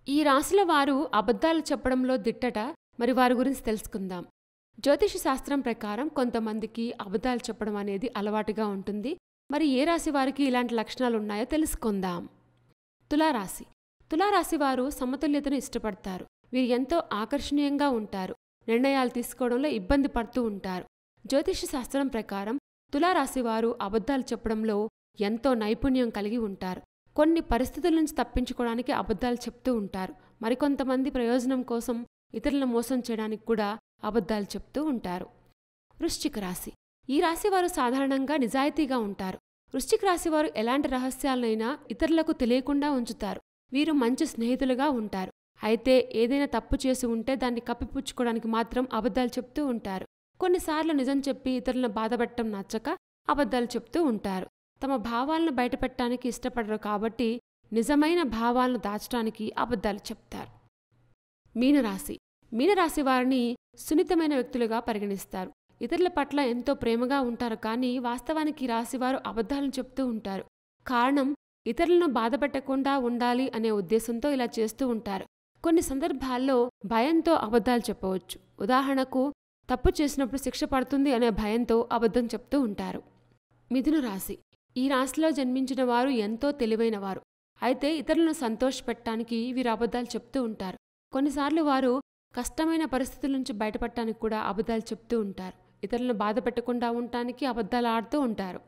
ఈ రాశుల వారు అబద్ధాలు చెప్పడంలో దిట్టట. మరి వారి గురించి తెలుసుకుందాం. జ్యోతిష శాస్త్రం ప్రకారం కొంతమందికి అబద్ధాలు చెప్పడం అనేది అలవాటుగా ఉంటుంది. మరి ఏ రాశి వారికి ఇలాంటి లక్షణాలు ఉన్నాయో తెలుసుకుందాం. తులారాశి. తులారాశి వారు సమతుల్యతను ఇష్టపడతారు. వీరు ఎంతో ఆకర్షణీయంగా ఉంటారు. నిర్ణయాలు తీసుకోవడంలో ఇబ్బంది పడుతూ ఉంటారు. జ్యోతిష శాస్త్రం ప్రకారం తులారాశి వారు అబద్ధాలు చెప్పడంలో ఎంతో నైపుణ్యం కలిగి ఉంటారు. కొన్ని పరిస్థితుల నుంచి తప్పించుకోవడానికి అబద్ధాలు చెప్తూ ఉంటారు. మరికొంతమంది ప్రయోజనం కోసం ఇతరులను మోసం చేయడానికి కూడా అబద్ధాలు చెప్తూ ఉంటారు. వృశ్చిక రాశి. ఈ రాశివారు సాధారణంగా నిజాయితీగా ఉంటారు. వృశ్చిక రాశివారు ఎలాంటి రహస్యాలనైనా ఇతరులకు తెలియకుండా ఉంచుతారు. వీరు మంచి స్నేహితులుగా ఉంటారు. అయితే ఏదైనా తప్పు చేసి ఉంటే దాన్ని కప్పిపుచ్చుకోవడానికి మాత్రం అబద్ధాలు చెప్తూ ఉంటారు. కొన్నిసార్లు నిజం చెప్పి ఇతరులను బాధపెట్టడం నచ్చక అబద్ధాలు చెప్తూ ఉంటారు. తమ భావాలను బయటపెట్టడానికి ఇష్టపడరు కాబట్టి నిజమైన భావాలను దాచడానికి అబద్ధాలు చెప్తారు. మీనరాశి. మీనరాశి వారిని సున్నితమైన వ్యక్తులుగా పరిగణిస్తారు. ఇతరుల పట్ల ఎంతో ప్రేమగా ఉంటారు. కానీ వాస్తవానికి రాశివారు అబద్ధాలను చెప్తూ ఉంటారు. కారణం ఇతరులను బాధపెట్టకుండా ఉండాలి అనే ఉద్దేశంతో ఇలా చేస్తూ ఉంటారు. కొన్ని సందర్భాల్లో భయంతో అబద్ధాలు చెప్పవచ్చు. ఉదాహరణకు తప్పు చేసినప్పుడు శిక్ష పడుతుంది అనే భయంతో అబద్ధం చెప్తూ ఉంటారు. మిథున రాశి. ఈ రాశిలో జన్మించిన వారు ఎంతో తెలివైనవారు. అయితే ఇతరులను సంతోషపెట్టడానికి వీరు అబద్ధాలు చెప్తూ ఉంటారు. కొన్నిసార్లు వారు కష్టమైన పరిస్థితుల నుంచి బయటపడటానికి కూడా అబద్ధాలు చెప్తూ ఉంటారు. ఇతరులను బాధ పెట్టకుండా ఉండటానికి అబద్ధాలు ఆడుతూ ఉంటారు.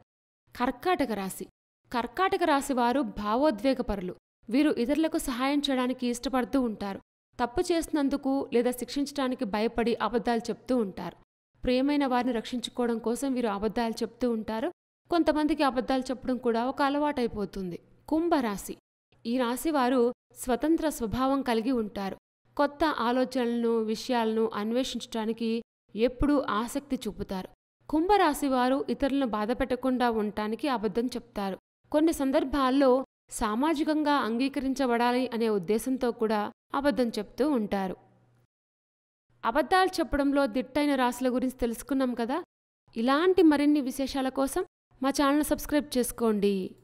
కర్కాటక రాశి. కర్కాటక రాశి వారు భావోద్వేగపరులు. వీరు ఇతరులకు సహాయం చేయడానికి ఇష్టపడుతూ ఉంటారు. తప్పు చేసినందుకు లేదా శిక్షించడానికి భయపడి అబద్ధాలు చెప్తూ ఉంటారు. ప్రియమైన వారిని రక్షించుకోవడం కోసం వీరు అబద్ధాలు చెప్తూ ఉంటారు. కొంతమందికి అబద్ధాలు చెప్పడం కూడా ఒక అలవాటైపోతుంది. కుంభరాశి. ఈ రాశి వారు స్వతంత్ర స్వభావం కలిగి ఉంటారు. కొత్త ఆలోచనలను విషయాలను అన్వేషించడానికి ఎప్పుడూ ఆసక్తి చూపుతారు. కుంభరాశి వారు ఇతరులను బాధపెట్టకుండా ఉండటానికి అబద్ధం చెప్తారు. కొన్ని సందర్భాల్లో సామాజికంగా అంగీకరించబడాలి అనే ఉద్దేశంతో కూడా అబద్ధం చెప్తూ ఉంటారు. అబద్ధాలు చెప్పడంలో దిట్టైన రాశుల గురించి తెలుసుకున్నాం కదా. ఇలాంటి మరిన్ని విశేషాల కోసం మా ఛానల్ సబ్స్క్రైబ్ చేసుకోండి.